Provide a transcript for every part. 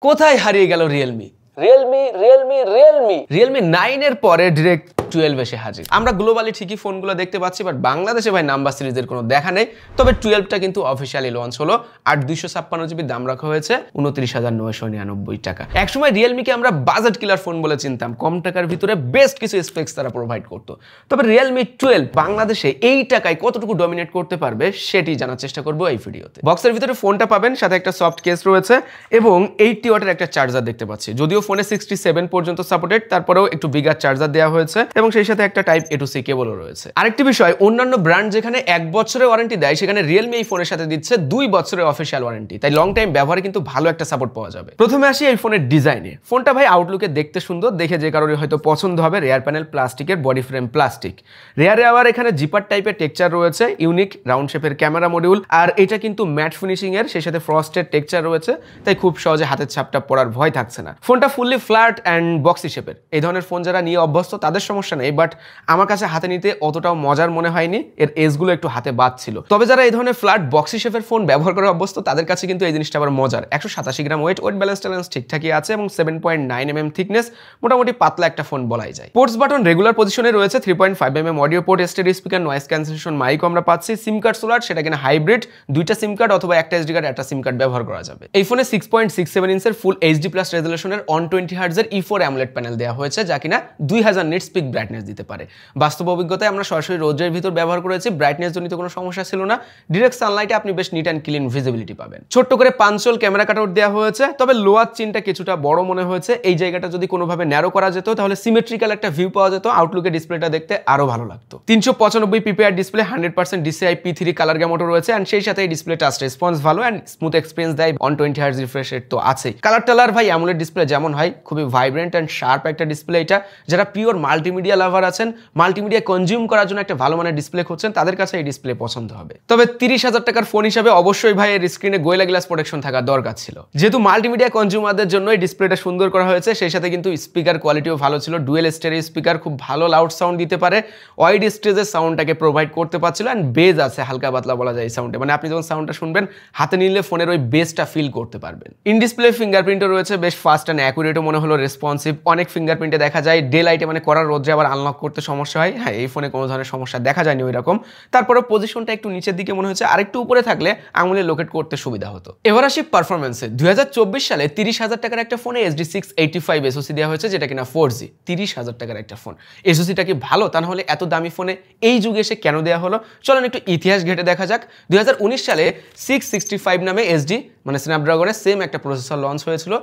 কোথায় হারিয়ে গেল রিয়েলমি? রিয়েলমি 9 এর পরে ডিরেক্ট 12 এসে হাজির। আমরা গ্লোবালি ঠিকই ফোনগুলো দেখতে পাচ্ছি, বাট বাংলাদেশে ভাই নাম্বার সিরিজের কোনো দেখা নেই। তবে 12টা কিন্তু অফিসিয়ালি লঞ্চ হলো আর 256 GB দাম রাখা হয়েছে 29,999 টাকা। একসময় রিয়েলমিকে আমরা বাজেট কিলার ফোন বলে চিনতাম, কম টাকার ভিতরে বেস্ট কিছু স্পেক্স তারা প্রোভাইড করতো। তবে রিয়েলমি 12 বাংলাদেশে এই টাকায় কতটুকু ডমিনেট করতে পারবে সেটি জানার চেষ্টা করবো এই ভিডিওতে। বক্সের ভিতরে ফোনটা পাবেন, সাথে একটা সফট কেস রয়েছে এবং 80 ওয়াটের একটা চার্জার দেখতে পাচ্ছি। যদিও ফোনে 67 পর্যন্ত সাপোর্টেড, তারপরেও একটু বিগার চার্জার দেওয়া হয়েছে এবং সেই সাথে একটা টাইপ A to C কেবলও রয়েছে। আরেকটি বিষয়, অন্যান্য ব্র্যান্ড যেখানে 1 বছরের ওয়ারেন্টি দেয়, সেখানে রিয়েলমি এই ফোনের সাথে দিচ্ছে 2 বছরের অফিসিয়াল ওয়ারেন্টি। তাই লং টাইম ব্যবহারে কিন্তু ভালো একটা সাপোর্ট পাওয়া যাবে। প্রথমে আসি এই ফোনের ডিজাইনে। ফোনটা ভাই আউটলুকে দেখতে সুন্দর, দেখে যে কারোর হয়তো পছন্দ হবে। রেয়ার প্যানেল প্লাস্টিকের, বডি ফ্রেম প্লাস্টিক। রেয়ারে আবার এখানে জিপার টাইপের টেক্সচার রয়েছে, ইউনিক রাউন্ড শেপের ক্যামেরা মডিউল, আর এটা কিন্তু ম্যাট ফিনিশিং এর, সেই সাথে ফ্রস্টেড টেক্সচার রয়েছে, তাই খুব সহজে হাতের ছাপটা পড়ার ভয় থাকছে না। ফোনটা ফুললি ফ্ল্যাট অ্যান্ড বক্সি শেপের। এই ধরনের ফোন যারা নিয়ে অভ্যস্ত তাদের সমস্যা নেই, বাট আমার কাছে হাতে নিতে অতটাও মজার মনে হয়নি, এর এজগুলো একটু হাতে বাদ ছিল। তবে যারা এই ধরনের ফ্ল্যাট বক্সি শেপের ফোন ব্যবহার করে অভ্যস্ত তাদের কাছে কিন্তু এই জিনিসটা আবার মজার। 187 গ্রাম ওয়েট ব্যালেন্স ঠিকঠাকই আছে এবং 7.9 mm থিকনেস, মোটামুটি পাতলা একটা ফোন বলাই যায়। পোর্টস বাটন রেগুলার পজিশনে রয়েছে, 3.5 mm audio port, stereo speaker, noise cancellation mic আমরা পাচ্ছি। সিম কার্ড সোলার, সেটা কিনা হাইব্রিড, দুইটা সিম কার্ড অথবা একটা এসডি কার্ড, একটা সিম কার্ড ব্যবহার করা যাবে। এই ফোনে 6.67 ইঞ্চের ফুল এইচডি প্লাস রেজলিউশনের 120 Hz এর E4 AMOLED প্যানেল দেওয়া হয়েছে, যা কিনা 2000 নিটস পিক ব্রাইটনেস দিতে পারে। বাস্তব অভিজ্ঞতায় আমরা সরাসরি রোদের ভিতর ব্যবহার করেছি, ব্রাইটনেস জনিত কোনো সমস্যা ছিল না। ডিরেক্ট সানলাইটে আপনি বেশ নিট অ্যান্ড ক্লিন ভিজিবিলিটি পাবেন। ছোট্ট করে 5 ক্যামেরা কাটআউট দেওয়া হয়েছে, তবে লোয়ার চিনটা কিছুটা বড় মনে হয়েছে। এই জায়গাটা যদি কোনোভাবে ন্যারো করা যেত তাহলে সিমেট্রিক্যাল একটা ভিউ পাওয়া যেত, আউটলুকে ডিসপ্লেটা দেখতে আরো ভালো লাগতো। 395 PPI display, 100% DCI P3 colour গ্যামোটো রয়েছে, এন্ড সেই সাথে এই ডিসপ্লে টাচ রেসপন্স ভালো এন্ড স্মুথ এক্সপিরিয়েন্স দেয়। 120 Hz রিফ্রেশ রেট তো আছেই। কালার টালার ভাই অ্যামোলেড ডিসপ্লে যেমন হয়, খুবই ভাইব্রেন্ট এন্ড শার্প একটা ডিসপ্লে এটা। যারা পিওর মাল্টিমিডিয়া লাভার আছেন, মাল্টিমিডিয়া কনজিউম করার জন্য একটা ভালো মানের ডিসপ্লে খুঁজছেন, তাদের কাছে এই ডিসপ্লে পছন্দ হবে। তবে 30,000 টাকার ফোন হিসাবে অবশ্যই ভাই এর স্ক্রিনে গোয়েলা গ্লাস প্রোটেকশন থাকা দরকার ছিল। যেহেতু মাল্টিমিডিয়া কনজিউমারদের জন্য এই ডিসপ্লেটা সুন্দর করা হয়েছে, সেই সাথে কিন্তু স্পিকার কোয়ালিটিও ভালো ছিল। ডুয়েল স্টেরিও স্পিকার, খুব ভালো লাউড সাউন্ড দিতে পারে, ওয়াইড স্টেজের সাউন্ডটাকে প্রোভাইড করতে পারছিল, এন্ড বেজ আছে হালকা পাতলা বলা যায় এই সাউন্ডে। মানে আপনি যখন সাউন্ডটা শুনবেন হাতে নিলে ফোনের ওই বেসটা ফিল করতে পারবেন। ইন ডিসপ্লে ফিঙ্গারপ্রিন্টও রয়েছে, বেশ ফাস্ট অ্যান্ড অ্যাকুরেটও মনে হলো, রেসপন্সিভ। অনেক ফিঙ্গারপ্রিন্টে দেখা যায় ডে লাইটে মানে করার রোদ্রে আবার আনলক করতে সমস্যা হয়। হ্যাঁ, এই ফোনে কোনো ধরনের সমস্যা দেখা যায়নি ওই রকম। তারপরে পজিশনটা একটু নিচের দিকে মনে হচ্ছে, আরেকটু উপরে থাকলে আঙুলে লোকেট করতে সুবিধা হতো। এবার আসি পারফরমেন্সে। 2024 সালে 30,000 টাকার একটা ফোনে HD685 SoC দেওয়া হয়েছে, যেটা কিনা 4G। 30,000 টাকার একটা ফোন, SoCটা কি ভালো? তা না হলে এত দামি ফোনে এই যুগে এসে কেন দেওয়া হলো? চলেন একটু ইতিহাস ঘেটে দেখা যাক। 2019 সালে 665 নামে SD মানে স্ন্যাপড্রাগনের সেম একটা প্রসেসর লঞ্চ হয়েছিল,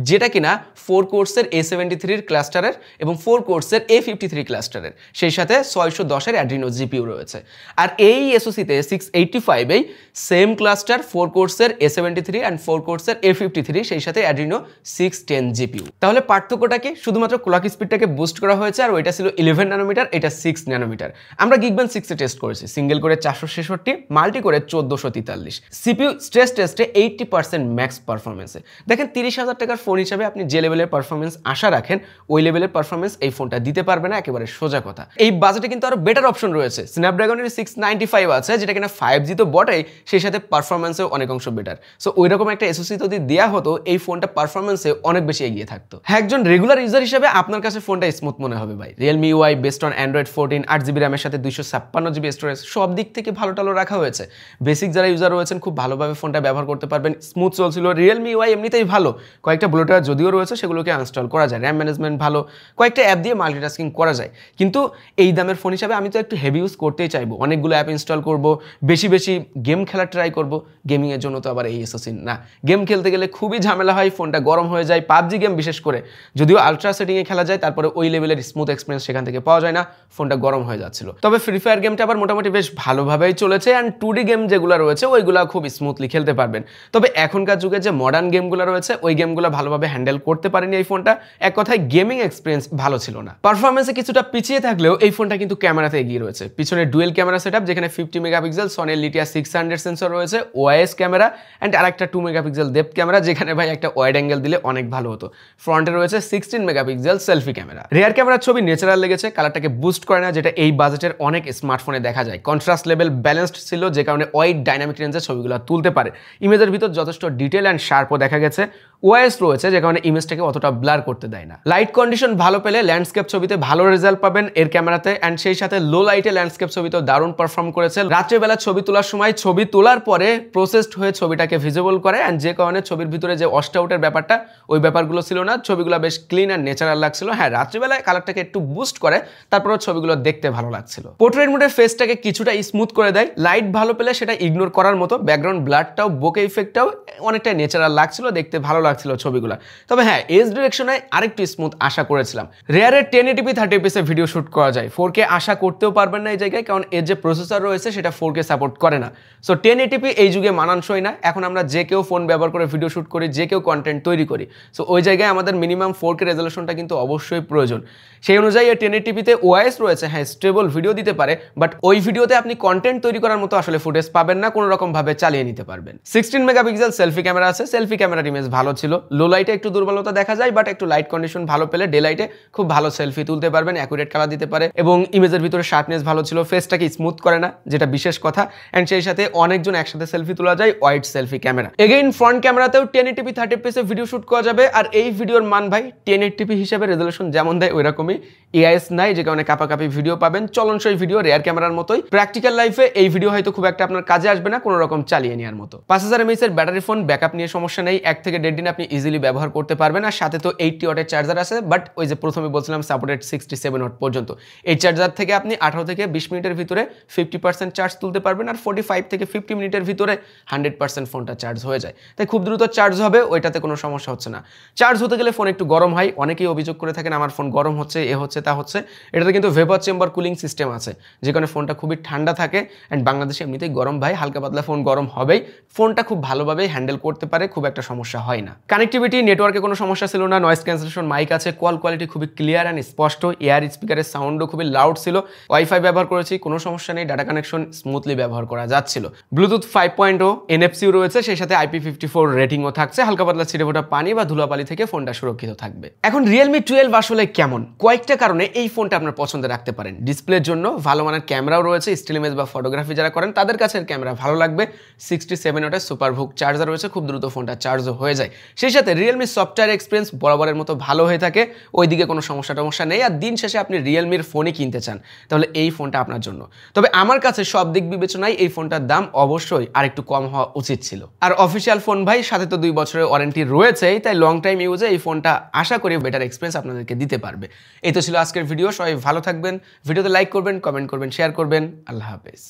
যেটা কিনা 4 কোর্সের A73 ক্লাস্টারের এবং 4 কোর্সের A53 ক্লাস্টারের, সেই সাথে 610 অ্যাড্রিনো জিপিইউ রয়েছে। আর এই এসওসিতে 685 এই সেম ক্লাস্টার 4 কোর্সের A73 অ্যান্ড 4 কোর্সের A53, সেই সাথে অ্যাড্রিনো 610 জিপিইউ। তাহলে পার্থক্যটা কি? শুধুমাত্র ক্লক স্পিডটাকে বুস্ট করা হয়েছে, আর ওইটা ছিল 11 ন্যানোমিটার, এটা 6 ন্যানোমিটার। আমরা Geekbench 6 এ টেস্ট করেছি, সিঙ্গেল করে 466, মাল্টি করে 1443। সিপিইউ স্ট্রেস টেস্টে 80% ম্যাক্স পারফরমেন্সে। দেখেন 30,000 টাকার ফোন হিসাবে আপনি যে লেভেলের পারফরমেন্স আশা রাখেন, ওই লেভেলের পারফরমেন্স এই ফোনটা দিতে পারবে না, একেবারে সোজা কথা। এই বাজেটে কিন্তু আরো বেটার অপশন রয়েছে। স্ন্যাপড্রাগনের 695 আছে, যেটা কিনা 5G তো বটেই, সেই সাথে পারফরমেন্সেও অনেক অংশ বেটার। সো ওই রকম একটা এসওসি যদি দেওয়া হতো, এই ফোনটা পারফরমেন্সে অনেক বেশি এগিয়ে থাকতো। হ্যাঁ, একজন রেগুলার ইউজার হিসেবে আপনার কাছে ফোনটা স্মুথ মনে হবে ভাই। Realme UI based on Android 14, 8GB র্যামের সাথে 256GB স্টোরেজ, সব দিক থেকে ভালো টালো রাখা হয়েছে। বেসিক যারা ইউজার রয়েছেন খুব ভালোভাবে ফোনটা ব্যবহার করতে পারবেন। স্মুথ চলছিল। Realme UI এমনিতেই ভালো, কয়েকটা ব্লোটার যদিও রয়েছে সেগুলোকে আনস্টল করা যায়। র্যাম ম্যানেজমেন্ট ভালো, কয়েকটা অ্যাপ দিয়ে মাল্টিটাস্কিং করা যায়। কিন্তু এই দামের ফোন হিসাবে আমি তো একটু হেভি ইউজ করতেই চাইবো, অনেকগুলো অ্যাপ ইনস্টল করব, বেশি বেশি গেম খেলার ট্রাই করব। গেমিংয়ের জন্য তো আবার এই এসওসি না। গেম খেলতে গেলে খুবই ঝামেলা হয়, ফোনটা গরম হয়ে যায়। পাবজি গেম বিশেষ করে, যদিও আলট্রা সেটিংয়ে খেলা যায়, তারপরে ওই লেভেলের স্মুথ এক্সপিরিয়েন্স সেখান থেকে পাওয়া যায় না, ফোনটা গরম হয়ে যাচ্ছিল। তবে ফ্রি ফায়ার গেমটা আবার মোটামুটি বেশ ভালোভাবেই চলেছে, অ্যান্ড 2D গেম যেগুলো রয়েছে ওইগুলো খুব স্মুথলি খেলতে পারবেন। তবে এখনকার যুগে যে মডার্ন গেমগুলো রয়েছে ওই গেমগুলো ভালোভাবে হ্যান্ডেল করতে পারেনি এই ফোনটা। এক কথায় গেমিং এক্সপিরিয়েন্স ভালো ছিল না। পারফরমেন্সে কিছুটা পিছিয়ে থাকলেও এই ফোনটা কিন্তু ক্যামেরাতে এগিয়ে রয়েছে। পিছনে ডুয়েল ক্যামেরা সেটআপ, যেখানে 50 মেগাপিক্সেল সনির লিটিয়া 600 সেন্সর রয়েছে, ওআইএস ক্যামেরা অ্যান্ড আরেকটা 2 মেগাপিক্সেল ডেপথ ক্যামেরা, যেখানে ভাই একটা ওয়াইড অ্যাঙ্গেল দিলে অনেক ভালো হতো। ফ্রন্টে রয়েছে 16 মেগাপিক্সেল সেলফি ক্যামেরা। রিয়ার ক্যামেরার ছবি ন্যাচারাল লেগেছে, কালারটাকে বুস্ট করে না, যেটা এই বাজেটের অনেক স্মার্টফোনে দেখা যায়। কন্ট্রাস্ট লেভেল ব্যালেন্সড ছিল, যে কারণে ওয়াইড ডাইনামিক রেঞ্জে ছবিগুলো তুলতে পারে। ইমেজের ভিতর যথেষ্ট ডিটেল অ্যান্ড শার্পও দেখা গেছে। ওএস রয়েছে, যে কারণে ইমেজটাকে অতটা ব্লার করতে দেয় না। লাইট কন্ডিশন ভালো পেলে ল্যান্ডস্কেপ ছবিতে ভালো রেজাল্ট পাবেন এর ক্যামেরাতে, অ্যান্ড সেই সাথে লো লাইটে ল্যান্ডস্কেপ ছবিতেও দারুণ পারফর্ম করেছে। রাত্রেবেলা ছবি তোলার সময় ছবি তোলার পরে প্রসেসড হয়ে ছবিটাকে ভিজিবল করে, অ্যান্ড যে কারণে ছবির ভিতরে যে ওয়াশ আউটের ব্যাপারটা ওই ব্যাপারগুলো ছিল না, ছবিগুলো বেশ ক্লিন অ্যান্ড ন্যাচারাল লাগছিল। হ্যাঁ, রাত্রিবেলায় কালারটাকে একটু বুস্ট করে, তারপরে ছবিগুলো দেখতে ভালো লাগছিল। পোর্ট্রেট মোডে ফেসটাকে কিছুটা স্মুথ করে দেয়, লাইট ভালো পেলে সেটা ইগনোর করার মতো, ব্যাকগ্রাউন্ড ব্লারটাও বোকে ইফেক্টটাও অনেকটাই ন্যাচারাল লাগছিল, দেখতে ভালো লাগছিল ছবিগুলো। তবে হ্যাঁ, এজ ডিরেকশনে আরেকটু স্মুথ আশা করেছিলাম। রেয়ারে 1080p 30fps ভিডিও শুট করা যায়, 4K আশা করতেও পারবেন না এই জায়গায়, কারণ এর যে প্রসেসর রয়েছে সেটা 4K সাপোর্ট করে না। সো 1080p এই যুগে মানানসই না। এখন আমরা যে কেউ ফোন ব্যবহার করে ভিডিও শুট করি, যে কেউ কন্টেন্ট তৈরি করি, সো ওই জায়গায় আমাদের মিনিমাম 4K রেজলিউশনটা কিন্তু অবশ্যই প্রয়োজন। সেই অনুযায়ী 1080pতে ওআইএস রয়েছে, হ্যাঁ স্টেবল ভিডিও দিতে পারে, বাট ওই ভিডিওতে আপনি কন্টেন্ট তৈরি করার মতো আসলে ফুটেজ পাবেন না, কোনো রকম ভাবে চালিয়ে নিতে পারবেন। 16 মেগাপিক্সেল সেলফি ক্যামেরা আছে, সেলফি ক্যামেরার ইমেজ ভালো ছিল। লো লাইটে একটু দুর্বলতা দেখা যায়, বাট একটু লাইট কন্ডিশন ভালো পেলে ডে লাইটে খুব ভালো সেলফি তুলতে পারবেন, অ্যাকুরেট কালার দিতে পারে, এবং ইমেজের ভিতরে শার্পনেস ভালো ছিল, ফেসটাকে স্মুথ করে না, যেটা বিশেষ কথা। অ্যান্ড সেই সাথে অনেকজন একসাথে সেলফি তোলা যায়, wide selfie camera. Again front ক্যামেরাতেও 1080p 30fps ভিডিও শুট করা যাবে, আর এই ভিডিওর মান ভাই 1080p হিসেবে রেজলিউশন যেমন দেয় ওই রকমই, এআইএস নাই, যে কারণে কাপাকাপি ভিডিও পাবেন, চলনসই ভিডিও রেয়ার ক্যামেরার মতোই। প্র্যাকটিক্যাল লাইফে এই ভিডিও হয়তো খুব একটা আপনার কাজে আসবে না, কোনো রকম চালিয়ে নেওয়ার মতো। 5000 mAh এর ব্যাটারি ফোন, ব্যাকআপ নিয়ে সমস্যা নেই, 1 থেকে 1.5 দিন আপনি ইজিলি ব্যবহার করতে পারবেন। আর সাথে তো 80 ওয়াটের চার্জার আছে, বাট ওই যে প্রথমে বলছিলাম সাপোর্টেড 67 ওয়াট পর্যন্ত। এই চার্জার থেকে আপনি 18 থেকে 20 মিনিটের ভিতরে 50% চার্জ তুলতে পারবেন, আর 45 থেকে 50 মিনিটের ভিতরে 100% ফোনটা চার্জ হয়ে যায়। তাই খুব দ্রুত চার্জ হবে, ওইটাতে কোনো সমস্যা হচ্ছে না। চার্জ হতে গেলে ফোন একটু গরম হয়, অনেকেই অভিযোগ করে থাকেন আমার ফোন গরম হচ্ছে, এ হচ্ছে তা হচ্ছে। এটাতে কিন্তু ভেপার চেম্বার কুলিং সিস্টেম আছে, যে কারণে ফোনটা খুবই ঠান্ডা থাকে। অ্যান্ড বাংলাদেশে এমনিতেই গরম ভাই, হালকা পাতলা ফোন গরম হবেই। ফোনটা খুব ভালোভাবে হ্যান্ডেল করতে পারে, খুব একটা সমস্যা হয় না। কানেক্টিভিটি নেটওয়ার্কে কোনো সমস্যা ছিল না, নয়েজ ক্যান্সেলেশন মাইক আছে, কল কোয়ালিটি খুবই ক্লিয়ার অ্যান্ড স্পষ্ট, এয়ার স্পিকারের সাউন্ডও খুবই লাউড ছিল। ওয়াইফাই ব্যবহার করেছি, কোনো সমস্যা নেই, ডাটা কানেকশন স্মুথলি ব্যবহার করা যাচ্ছিল। ব্লুটুথ 5.0 এনএফসিও রয়েছে, সেই সাথে IP54 রেটিংও থাকছে, হালকা পাতলা ছিটে ফোটা পানি বা ধুলাবালি থেকে ফোনটা সুরক্ষিত থাকবে। এখন Realme 12 আসলে কেমন? কয়েকটা কারণে এই ফোনটা আপনার পছন্দে রাখতে পারেন। ডিসপ্লের জন্য ভালো মানের ক্যামেরাও রয়েছে, স্টিল ইমেজ বা ফটোগ্রাফি যারা করেন তাদের কাছে ক্যামেরা ভালো লাগবে। 67 ওয়াটের সুপারভুক চার্জার রয়েছে, খুব দ্রুত ফোনটা চার্জও হয়ে যায়। সেই সাথে Realme সফটওয়্যার এক্সপিরিয়েন্স বরাবরের মতো ভালো হয়ে থাকে, ওইদিকে কোনো সমস্যা নেই। আর দিন শেষে আপনি Realme-র ফোনই কিনতে চান, তাহলে এই ফোনটা আপনার জন্য। তবে আমার কাছে সব দিক বিবেচনায় এই ফোনটার দাম অবশ্যই আর একটু কম হওয়া উচিত ছিল। আর অফিসিয়াল ফোন ভাই, সাথে তো 2 বছরের ওয়ারেন্টি রয়েছেই, তাই লং টাইম ইউজে এই ফোনটা আশা করি বেটার এক্সপিরিয়েন্স আপনাদেরকে দিতে পারবে। এই তো ছিল আজকের ভিডিও, সবাই ভালো থাকবেন, ভিডিওতে লাইক করবেন, কমেন্ট করবেন, শেয়ার করবেন। আল্লাহ হাফেজ।